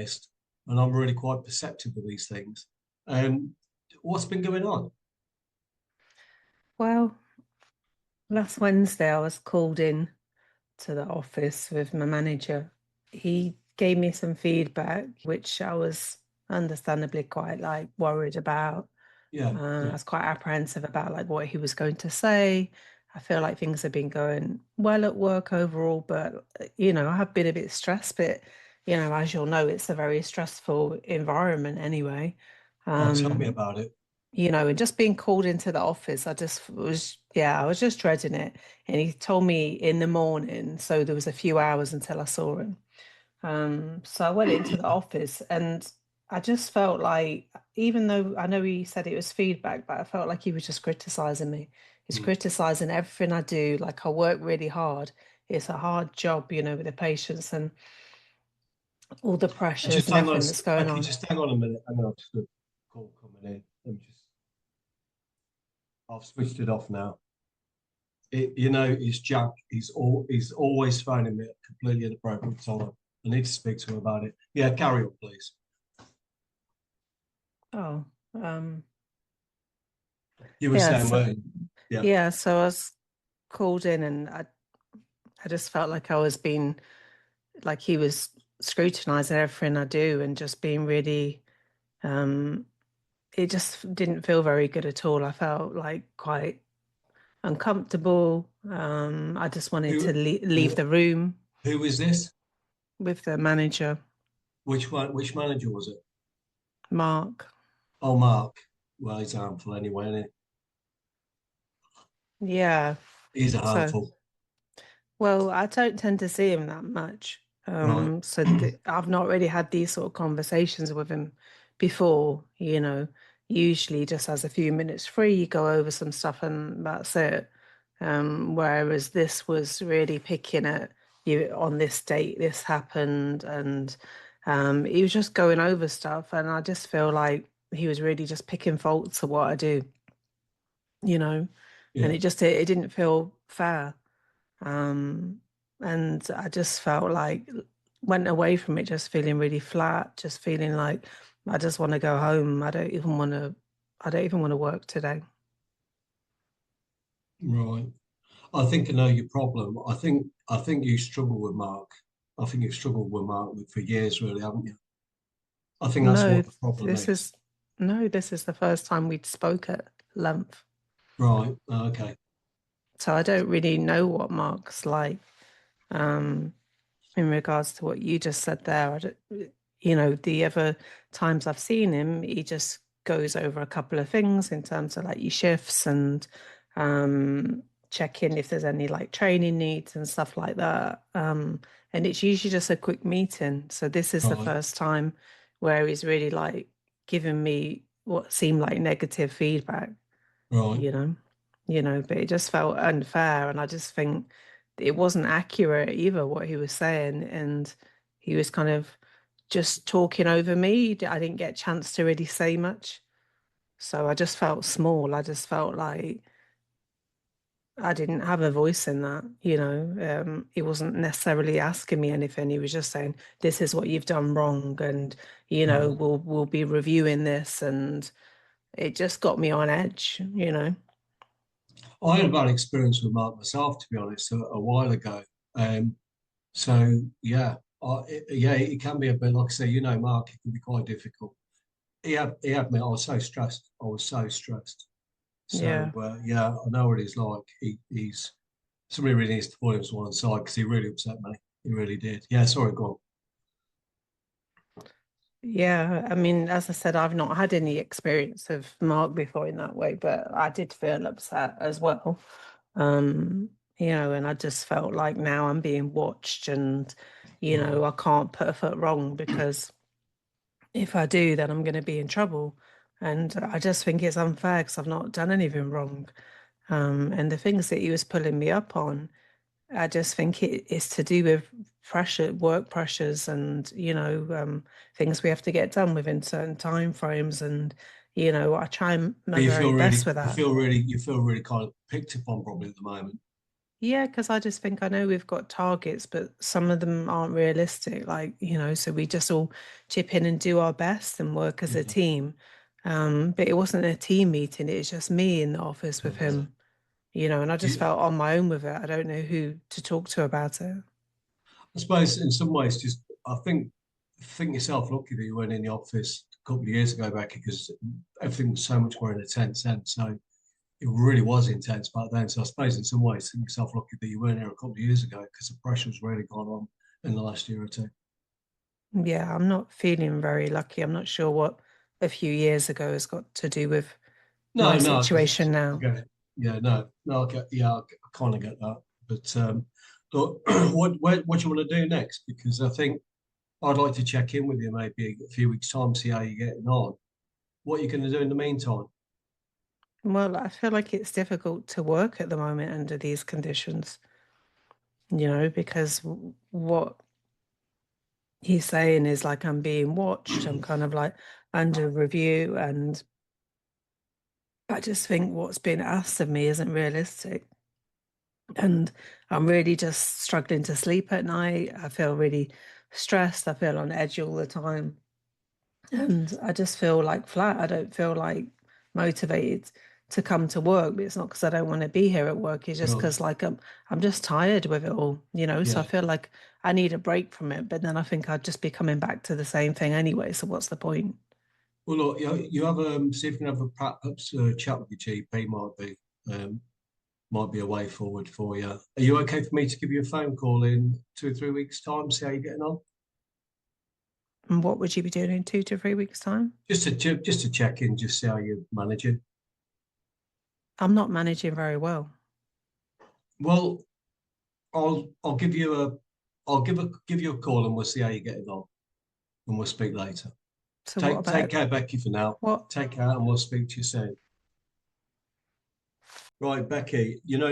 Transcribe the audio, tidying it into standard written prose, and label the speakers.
Speaker 1: honest, and I'm really quite perceptive of these things. What's been going on?
Speaker 2: Well, last Wednesday I was called in to the office with my manager. He gave me some feedback, which I was understandably quite like worried about.
Speaker 1: Yeah,
Speaker 2: I
Speaker 1: yeah.
Speaker 2: was quite apprehensive about like what he was going to say. I feel like things have been going well at work overall, but I have been a bit stressed. But as you'll know, it's a very stressful environment anyway.
Speaker 1: Oh, tell me
Speaker 2: Um,
Speaker 1: about it.
Speaker 2: and just being called into the office, I was just dreading it. And he told me in the morning, so there was a few hours until I saw him. So I went into the office and I just felt like, even though I know he said it was feedback, but I felt like he was just criticizing me. He's
Speaker 1: Mm.
Speaker 2: criticizing everything I do. Like I work really hard. It's a hard job, with the patients and all the pressures
Speaker 1: Just
Speaker 2: and
Speaker 1: hang on,
Speaker 2: everything that's going
Speaker 1: okay,
Speaker 2: on.
Speaker 1: just hang on a minute. Hang on, just a call coming in. I've switched it off now. It's Jack. He's always phoning me at a completely inappropriate time. I need to speak to him about it. Yeah, carry on, please.
Speaker 2: Oh, um,
Speaker 1: You were
Speaker 2: yeah.
Speaker 1: saying,
Speaker 2: So
Speaker 1: well, yeah,
Speaker 2: yeah, so I was called in and I just felt like I was being like he was scrutinizing everything I do and just being really um it just didn't feel very good at all. I felt like quite uncomfortable. I just wanted to
Speaker 1: who,
Speaker 2: leave the room
Speaker 1: who is this?
Speaker 2: with the manager,
Speaker 1: Which one? Which manager was it?
Speaker 2: Mark.
Speaker 1: Oh, Mark. Well, he's a handful anyway, isn't
Speaker 2: Yeah.
Speaker 1: he? He's a
Speaker 2: So,
Speaker 1: handful,
Speaker 2: well, I don't tend to see him that much.
Speaker 1: right?
Speaker 2: So I've not really had these sort of conversations with him before, Usually just has a few minutes free, you go over some stuff and that's it. Whereas this was really picking at you on this date, this happened, and he was just going over stuff, and I just feel like he was really just picking faults of what I do, you know, and
Speaker 1: Yeah.
Speaker 2: it didn't feel fair. Um, and I just felt like went away from it just feeling really flat, just feeling like I just want to go home. I don't even want to work today.
Speaker 1: Right. I think I know your problem. I think you struggle with Mark. I think you've struggled with Mark for years, really, haven't you? I think that's
Speaker 2: No,
Speaker 1: what the problem
Speaker 2: this
Speaker 1: is.
Speaker 2: is no, this is the first time we'd spoke at length.
Speaker 1: Right. Okay.
Speaker 2: So I don't really know what Mark's like. Um, in regards to what you just said there. The other times I've seen him, he just goes over a couple of things in terms of like your shifts and check in if there's any like training needs and stuff like that. And it's usually just a quick meeting. So this is the
Speaker 1: Right.
Speaker 2: first time where he's really like giving me what seemed like negative feedback
Speaker 1: Right.
Speaker 2: you know, but it just felt unfair. And I just think it wasn't accurate either, what he was saying. And he was kind of just talking over me. I didn't get a chance to really say much. So I just felt small. I just felt like I didn't have a voice in that. He wasn't necessarily asking me anything. He was just saying, this is what you've done wrong. And,
Speaker 1: Right.
Speaker 2: we'll be reviewing this. And it just got me on edge.
Speaker 1: I had a bad experience with Mark myself, to be honest, a while ago. So yeah, yeah, it can be a bit like I say, Mark, it can be quite difficult. He had me. I was so stressed. I was so stressed. So
Speaker 2: Yeah.
Speaker 1: yeah, I know what he's like. He's somebody really needs to pull him to one side because he really upset me. He really did. Yeah, sorry, go
Speaker 2: Yeah, I mean, as I said, I've not had any experience of Mark before in that way, but I did feel upset as well. And I just felt like now I'm being watched and,
Speaker 1: on.
Speaker 2: I can't put a foot wrong because if I do, then I'm going to be in trouble. And I just think it's unfair because I've not done anything wrong. And the things that he was pulling me up on, I just think it's to do with pressure, work pressures, and things we have to get done within certain time frames. And I try my
Speaker 1: But you
Speaker 2: very
Speaker 1: feel
Speaker 2: best
Speaker 1: really,
Speaker 2: with
Speaker 1: you
Speaker 2: that.
Speaker 1: feel really, you feel really kind of picked upon probably at the moment.
Speaker 2: Yeah, because I just think I know we've got targets, but some of them aren't realistic. Like, so we just all chip in and do our best and work as a
Speaker 1: Yeah,
Speaker 2: team. But it wasn't a team meeting, it was just me in the office with
Speaker 1: yeah.
Speaker 2: him, and I just
Speaker 1: You,
Speaker 2: felt on my own with it. I don't know who to talk to about it.
Speaker 1: I suppose in some ways, just I think yourself lucky that you weren't in the office a couple of years ago, Becky, because everything was so much more in a tense sense. So it really was intense back then. So I suppose in some ways, think yourself lucky that you weren't here a couple of years ago because the pressure's really gone on in the last year or two.
Speaker 2: Yeah, I'm not feeling very lucky. I'm not sure what a few years ago has got to do with my
Speaker 1: No, no,
Speaker 2: situation
Speaker 1: because I
Speaker 2: now.
Speaker 1: get it. Yeah, no, no, I kind of get that. But what do you want to do next? Because I think I'd like to check in with you maybe a few weeks' time, see how you're getting on. What are you going to do in the meantime?
Speaker 2: Well, I feel like it's difficult to work at the moment under these conditions, because what he's saying is like I'm being watched, I'm kind of like under review, and I just think what's being asked of me isn't realistic. And I'm really just struggling to sleep at night. I feel really stressed. I feel on edge all the time. And I just feel like flat. I don't feel like motivated to come to work. But it's not because I don't want to be here at work. It's just
Speaker 1: Right.
Speaker 2: because like I'm just tired with it all. So I
Speaker 1: Yeah.
Speaker 2: feel like I need a break from it. But then I think I'd just be coming back to the same thing anyway. So what's the point?
Speaker 1: Well, look, you have see if you can have a perhaps chat with your GP. Might be a way forward for you. Are you okay for me to give you a phone call in 2 or 3 weeks' time? See how you're getting on.
Speaker 2: And what would you be doing in 2 to 3 weeks' time?
Speaker 1: Just to check in, just see how you're managing.
Speaker 2: I'm not managing very well.
Speaker 1: Well, I'll give you a give you a call and we'll see how you're getting on and we'll speak later.
Speaker 2: So what
Speaker 1: Take
Speaker 2: about
Speaker 1: care, Becky, for now.
Speaker 2: what?
Speaker 1: Take care and we'll speak to you soon. Right, Becky,